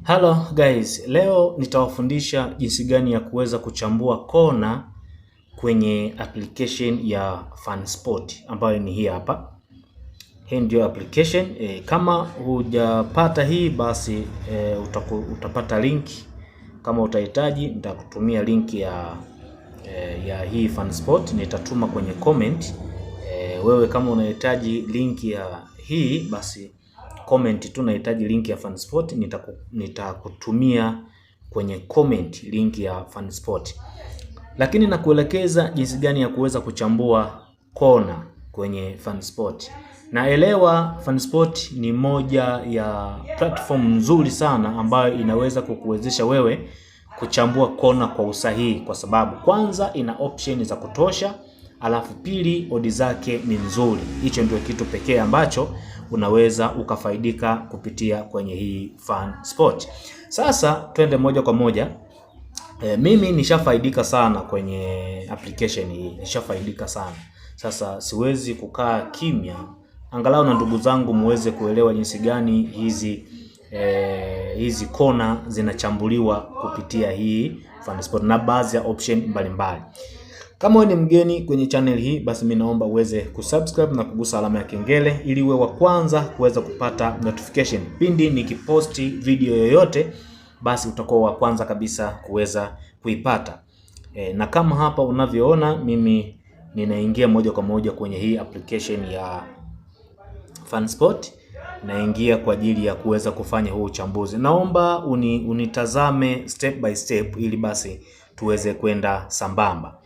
Hello guys, leo nitawafundisha jinsi gani ya kuweza kuchambua kona kwenye application ya FunSpot ambayo ni hii hapa. Hii ndio application. Kama hujapata hii basi utapata link. Kama utahitaji nitakutumia link ya hii FunSpot, nitatuma kwenye comment. Wewe kama unahitaji link ya hii basi comment tu nahitaji link ya FunSpot, nitakutumia kwenye comment link ya FunSpot. Lakini nakuelekeza jinsi gani ya kuweza kuchambua kona kwenye FunSpot. Naelewa FunSpot ni moja ya platform nzuri sana ambayo inaweza kukuwezesha wewe kuchambua kona kwa usahihi, kwa sababu kwanza ina option za kutosha, alafu pili odi zake ni nzuri. Hicho ndio kitu pekee ambacho unaweza ukafaidika kupitia kwenye hii FunSpot. Sasa twende moja kwa moja. Mimi nishafaidika sana kwenye application hii, nishafaidika sana. Sasa siwezi kukaa kimya, angalau na ndugu zangu muweze kuelewa jinsi gani hizi kona zinachambuliwa kupitia hii FunSpot na baadhi ya option mbalimbali. Kama wewe ni mgeni kwenye channel hii basi mimi naomba uweze kusubscribe na kugusa alama ya kengele ili uwe wa kwanza kuweza kupata notification pindi nikiposti video yoyote, basi utakuwa wa kwanza kabisa kuweza kuipata. Na kama hapa unavyoona mimi ninaingia moja kwa moja kwenye hii application ya FunSpot, naingia kwa ajili ya kuweza kufanya huu uchambuzi. Naomba unitazame step by step ili basi tuweze kwenda sambamba.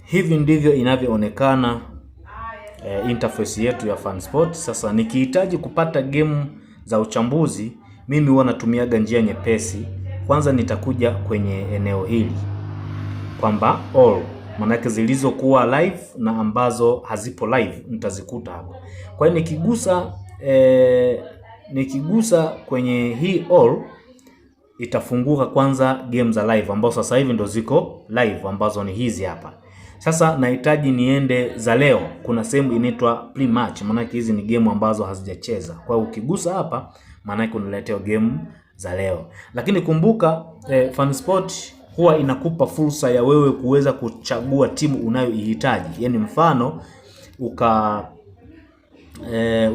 Hivi ndivyo inavyoonekana interface yetu ya FunSpot. Sasa nikihitaji kupata game za uchambuzi, mimi huwa natumiaga njia nyepesi. Kwanza nitakuja kwenye eneo hili kwamba all, manake zilizokuwa live na ambazo hazipo live nitazikuta hapa. Kwa hiyo nikigusa kwenye hii all itafunguka kwanza game za live ambazo sasa hivi ndo ziko live ambazo ni hizi hapa. Sasa nahitaji niende za leo. Kuna sehemu inaitwa pre-match, maana hizi ni game ambazo hazijacheza. Kwa hiyo ukigusa hapa maana unaletea game za leo. Lakini kumbuka FunSpot huwa inakupa fursa ya wewe kuweza kuchagua timu unayoihitaji. Yaani mfano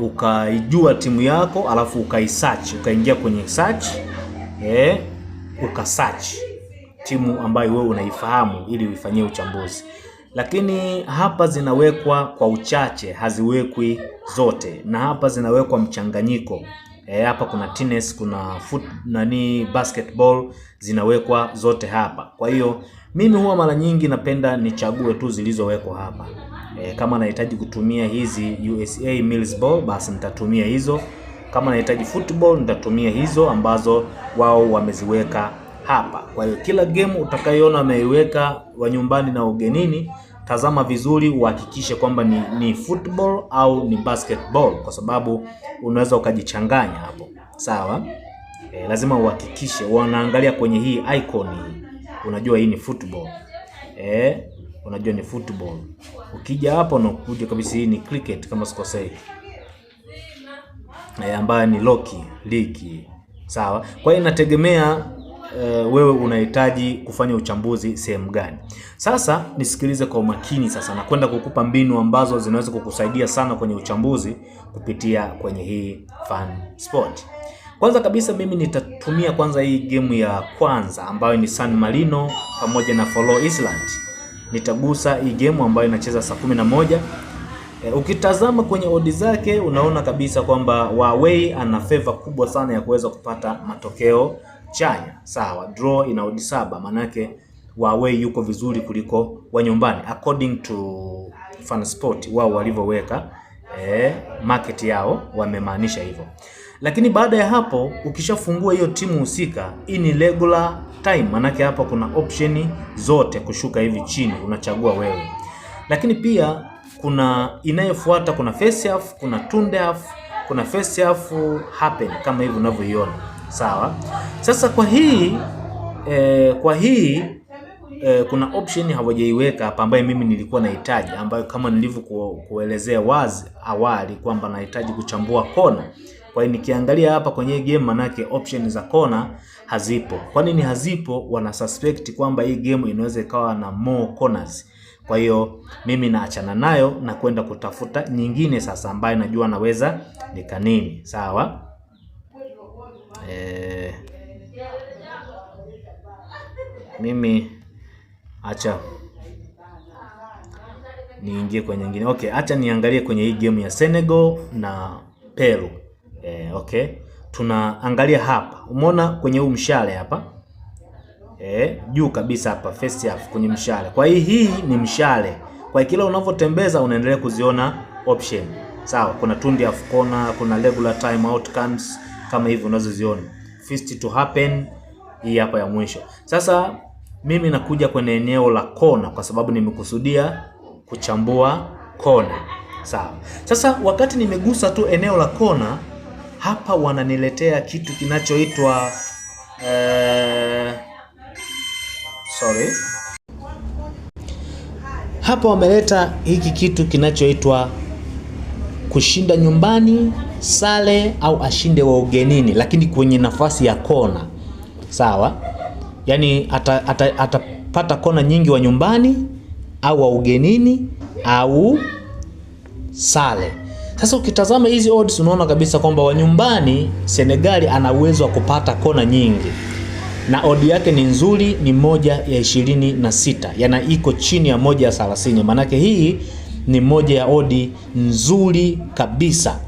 ukaijua timu yako alafu ukaisearch, ukaingia kwenye search ukasearch timu ambayo wewe unaifahamu ili uifanyie uchambuzi. Lakini hapa zinawekwa kwa uchache, haziwekwi zote, na hapa zinawekwa mchanganyiko. Hapa kuna tennis, kuna basketball, zinawekwa zote hapa. Kwa hiyo mimi huwa mara nyingi napenda nichague tu zilizowekwa hapa. Kama nahitaji kutumia hizi USA Mills Ball basi nitatumia hizo. Kama nahitaji football nitatumia hizo ambazo wao wameziweka hapa. Kwa hiyo kila game utakayoona ameiweka wa nyumbani na ugenini, tazama vizuri uhakikishe kwamba ni football au ni basketball, kwa sababu unaweza ukajichanganya hapo. Sawa? Lazima uhakikishe wanaangalia kwenye hii icon hii. Unajua hii ni football. Unajua ni football. Ukija hapo na kuja kabisa hii ni cricket kama sikosei. Ambayo ni Loki League. Sawa? Kwa hiyo inategemea wewe unahitaji kufanya uchambuzi sehemu gani. Sasa nisikilize kwa umakini sasa, na kwenda kukupa mbinu ambazo zinaweza kukusaidia sana kwenye uchambuzi kupitia kwenye hii FunSpot. Kwanza kabisa mimi nitatumia kwanza hii game ya kwanza ambayo ni San Marino pamoja na Faroe Island. Nitagusa hii game ambayo inacheza saa 11. Ukitazama kwenye odi zake unaona kabisa kwamba Huawei ana favor kubwa sana ya kuweza kupata matokeo chanya. Sawa, draw ina odi 7, manake Huawei yuko vizuri kuliko wa nyumbani according to FunSpot wao walivyoweka market yao, wamemaanisha hivyo. Lakini baada ya hapo ukishafungua hiyo timu husika, hii ni regular time, manake hapa kuna option zote kushuka hivi chini, unachagua wewe. Lakini pia kuna inayofuata, kuna face half, kuna tunde half, kuna face half happen kama hivi unavyoiona. Sawa? Sasa kwa hii kuna option hawajaiweka hapa ambayo mimi nilikuwa nahitaji, ambayo kama nilivyokuelezea wazi awali kwamba nahitaji kuchambua kona. Kwa hiyo nikiangalia hapa kwenye game, manake option za kona hazipo. Kwa nini hazipo? Wana suspect kwamba hii game inaweza ikawa na more corners. Kwa hiyo mimi naachana nayo na kwenda kutafuta nyingine sasa ambayo najua naweza nikanini. Sawa? Mimi acha niingie kwenye nyingine. Okay, acha niangalie kwenye hii game ya Senegal na Peru. Okay. Tunaangalia hapa. Umeona kwenye huu mshale hapa? Juu kabisa hapa first half kwenye mshale. Kwa hii ni mshale. Kwa kila unavyotembeza unaendelea kuziona option. Sawa, kuna turn half corner, kuna regular time outcomes kama hivi unazoziona. First to happen hii hapa ya mwisho. Sasa mimi nakuja kwenye eneo la kona kwa sababu nimekusudia kuchambua kona. Sawa. Sasa wakati nimegusa tu eneo la kona, hapa wananiletea kitu kinachoitwa hapa wameleta hiki kitu kinachoitwa kushinda nyumbani, sare au ashinde wa ugenini, lakini kwenye nafasi ya kona. Sawa? Yaani atapata kona nyingi wa nyumbani au wa ugenini au sare. Sasa ukitazama hizi odds unaona kabisa kwamba wa nyumbani Senegal ana uwezo wa kupata kona nyingi. Na odd yake ni nzuri, ni 1/26. Yaani iko chini ya 1/30. Manake hii ni moja ya odd nzuri kabisa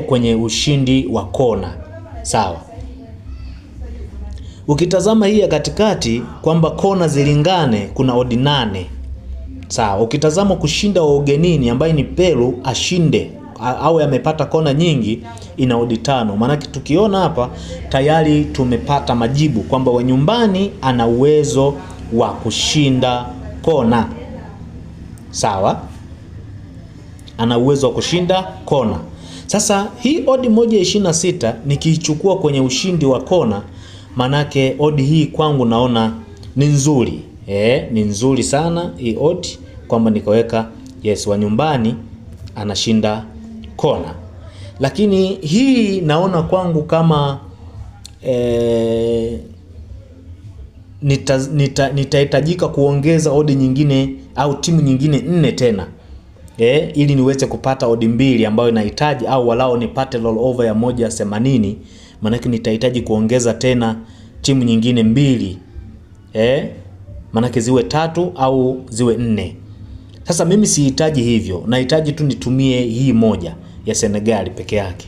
kwenye ushindi wa kona. Sawa. Ukitazama hii ya katikati kwamba kona zilingane, kuna odd 8. Sawa. Ukitazama kushinda wa ugenini ambaye ni Peru ashinde au amepata kona nyingi, ina odd 5. Maana tukiona hapa tayari tumepata majibu kwamba wa nyumbani ana uwezo wa kushinda kona. Sawa? Ana uwezo wa kushinda kona. Sasa hii odd 1/26 nikiichukua kwenye ushindi wa kona, manake odd hii kwangu naona ni nzuri. Ni nzuri sana hii odd kwamba nikaweka yes, wa nyumbani anashinda kona. Lakini hii naona kwangu kama nitahitajika kuongeza odd nyingine au timu nyingine 4 tena. Ili niweze kupata odd 2 ambayo nahitaji, au walao nipate rollover ya 1/80. Maana nitahitaji kuongeza tena timu nyingine 2. Maana ziwe 3 au ziwe 4. Sasa mimi sihitaji hivyo. Nahitaji tu nitumie hii moja ya Senegal peke yake.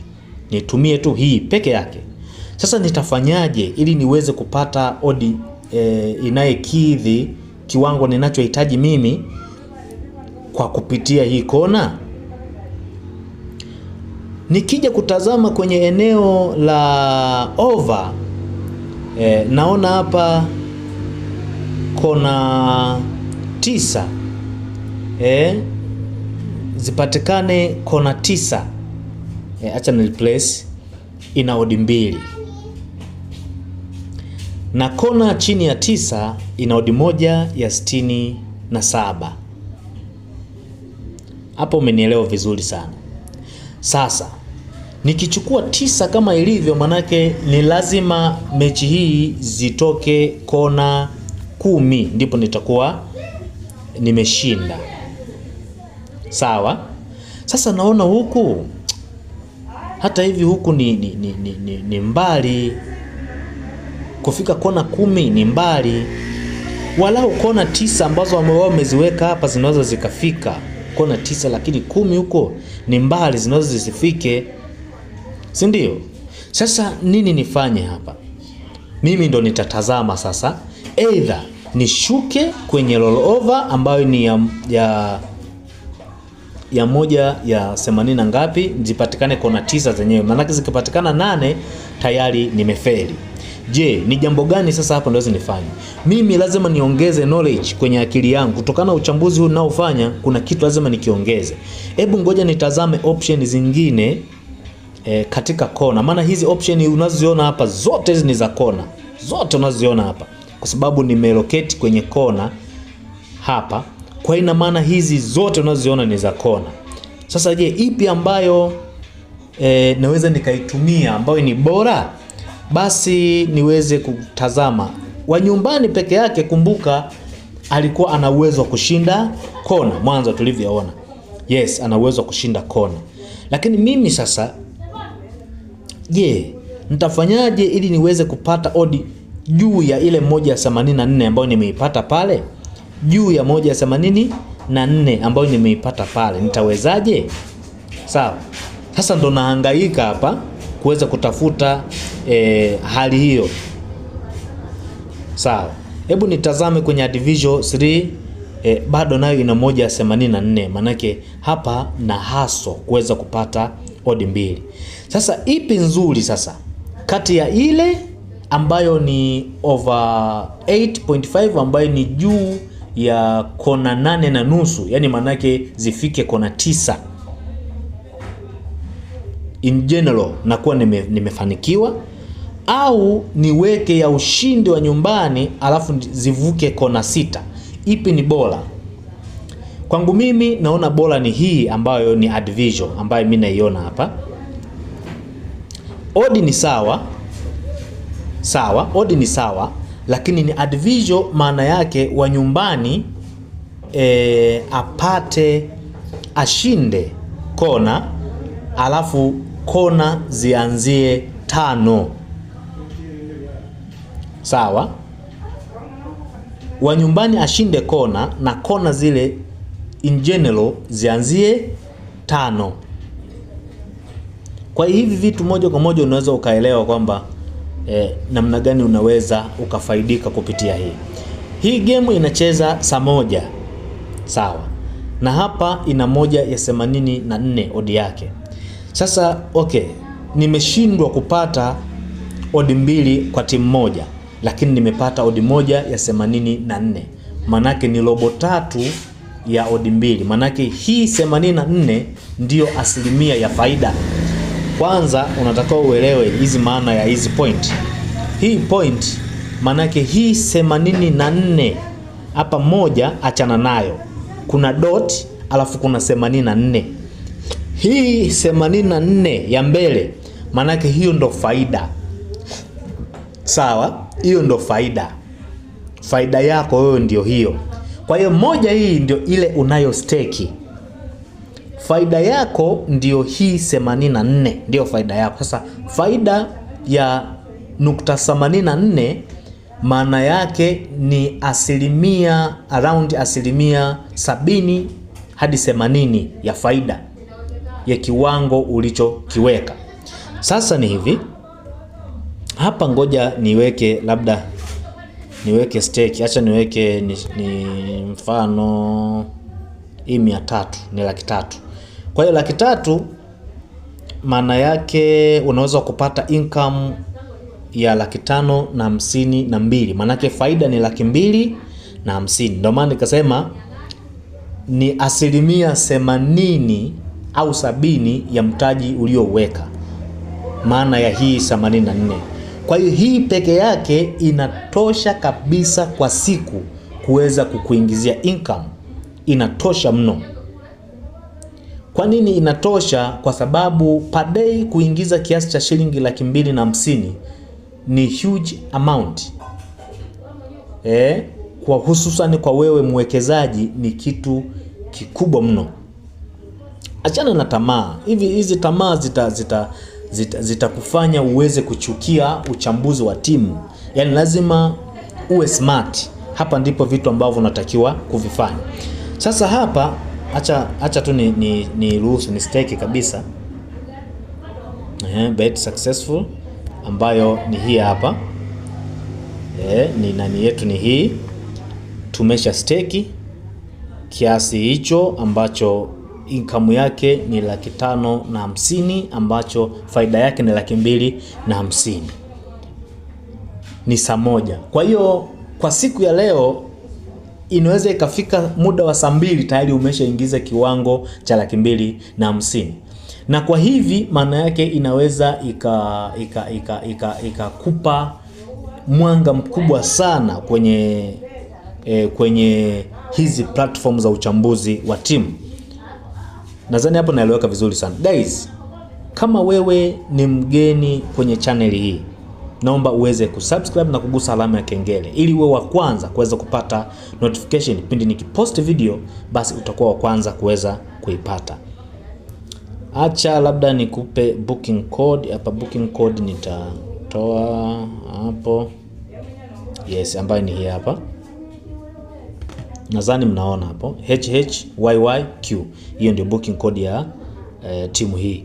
Nitumie tu hii peke yake. Sasa nitafanyaje ili niweze kupata odd inayekidhi kiwango ninachohitaji mimi kwa kupitia hii kona? Nikija kutazama kwenye eneo la over, naona hapa kona 9. Zipatikane kona 9. Acha ni replace, ina odd 2. Na kona chini ya 9 ina odd 1/67. Hapo umenielewa vizuri sana. Sasa nikichukua 9 kama ilivyo, manake ni lazima mechi hii zitoke kona 10 ndipo nitakuwa nimeshinda. Sawa? Sasa naona huku hata hivi huku ni mbali. Kufika kona 10 ni mbali. Walau kona 9 ambazo wao wameziweka hapa zinaweza zikafika kona 9, lakini 10 huko ni mbali, zinaweza zisifike. Si ndio? Sasa nini nifanye hapa? Mimi ndo nitatazama sasa, either nishuke kwenye rollover ambayo ni ya 1/80 ngapi, zipatikane kona 9 zenyewe. Maana zikipatikana 8 tayari nimefeli. Je, ni jambo gani sasa hapo ndio nifanye? Mimi lazima niongeze knowledge kwenye akili yangu. Kutokana na uchambuzi huu ninaofanya, kuna kitu lazima nikiongeze. Hebu ngoja nitazame option zingine katika kona. Maana hizi option unazoziona hapa zote hizi ni za kona. Zote unazoziona hapa. Kwa sababu nimelocate kwenye kona hapa. Kwa ina maana hizi zote unazoziona ni za kona. Sasa je, ipi ambayo naweza nikaitumia ambayo ni bora, basi niweze kutazama wa nyumbani peke yake. Kumbuka alikuwa ana uwezo wa kushinda kona mwanzo tulivyoona. Yes, ana uwezo wa kushinda kona. Lakini mimi sasa, nitafanyaje ili niweze kupata odi juu ya ile 184 ambayo nimeipata pale? Juu ya 184 ambayo nimeipata pale, nitawezaje? Sawa. Sasa ndo nahangaika hapa kuweza kutafuta hali hiyo. Sawa. Hebu nitazame kwenye Division 3, bado nayo ina 184. Manake hapa na haso kuweza kupata odi mbili. Sasa ipi nzuri sasa kati ya ile ambayo ni over 8.5 ambayo ni juu ya kona 8.5, yani manake zifike kona 9. In general nakuwa nimefanikiwa, au niweke ya ushindi wa nyumbani alafu zivuke kona 6. Ipi ni bora? Kwangu mimi naona bora ni hii ambayo ni Division, ambayo mimi naiona hapa. Odi ni sawa, odi ni sawa, lakini ni Division, maana yake wa nyumbani apate ashinde kona, alafu kona zianzie 5. Sawa? Wa nyumbani ashinde kona na kona zile in general zianzie 5. Kwa hivi vitu moja kwa moja unaweza ukaelewa kwamba namna gani unaweza ukafaidika kupitia hii. Hii game inacheza saa 1. Sawa. Na hapa ina 184 odi yake. Sasa nimeshindwa kupata odi mbili kwa timu moja, lakini nimepata odi 184. Manake ni robo 3 ya odi mbili. Manake hii 84 ndiyo asilimia ya faida. Kwanza unatakiwa uelewe hizi maana ya hizi point. Hii point manake hii 84 hapa moja achana nayo. Kuna dot alafu kuna 84. Hii 84 ya mbele manake hiyo ndo faida. Sawa? Hiyo ndo faida. Faida yako wewe ndio hiyo. Kwa hiyo moja hii ndio ile unayo stake. Faida yako ndio hii 84, ndio faida yako. Sasa faida ya nukta 84 maana yake ni around asilimia 70 hadi 80 ya faida ya kiwango ulichokiweka. Sasa ni hivi. Hapa ngoja niweke stake. Acha niweke ni mfano hii 300 ni 300,000. Kwa hiyo 300,000 maana yake unaweza kupata income ya 552. Maana yake faida ni 250,000. Ndio maana nikasema ni asilimia 80 au 70 ya mtaji ulioweka. Maana ya hii 84. Kwa hiyo hii peke yake inatosha kabisa kwa siku kuweza kukuingizia income. Inatosha mno. Kwa nini inatosha? Kwa sababu per day kuingiza kiasi cha shilingi 250,000 ni huge amount. Kwa hususan kwa wewe mwekezaji ni kitu kikubwa mno. Achana na tamaa. Hizi tamaa zitakufanya uweze kuchukia uchambuzi wa timu. Yaani lazima uwe smart. Hapa ndipo vitu ambavyo unatakiwa kuvifanya. Sasa hapa acha tu ni ruhusu ni stake kabisa. Bet successful ambayo ni hii hapa. Ni nani yetu ni hii. Tumesha stake kiasi hicho ambacho income yake ni 550,000 ambacho faida yake ni 250,000. Ni saa 1. Kwa hiyo kwa siku ya leo inaweza ikafika muda wa saa 2 tayari umeshaingiza kiwango cha 250,000. Na kwa hivi maana yake inaweza ikakupa mwanga mkubwa sana kwenye hizi platform za uchambuzi wa timu. Nadhani hapo naeleweka vizuri sana. Guys, Kama wewe ni mgeni kwenye channel hii, naomba uweze kusubscribe na kugusa alama ya kengele ili uwe wa kwanza kuweza kupata notification pindi nikipost video, basi utakuwa wa kwanza kuweza kuipata. Acha labda nikupe booking code hapa. Booking code nitatoa hapo, yes, ambayo ni hii hapa. Nadhani mnaona hapo HHYYQ. Hiyo ndio booking code ya timu hii.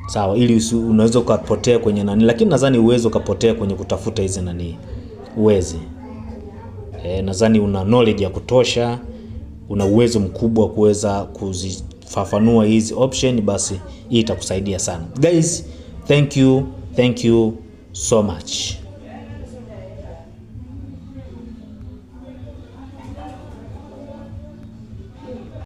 Sawa, ili unaweza ukapotea kwenye nani, lakini nadhani uwezo ukapotea kwenye kutafuta hizi nani. Uwezi. Nadhani una knowledge ya kutosha, una uwezo mkubwa kuweza kuzifafanua hizi option, basi hii itakusaidia sana. Guys, thank you so much.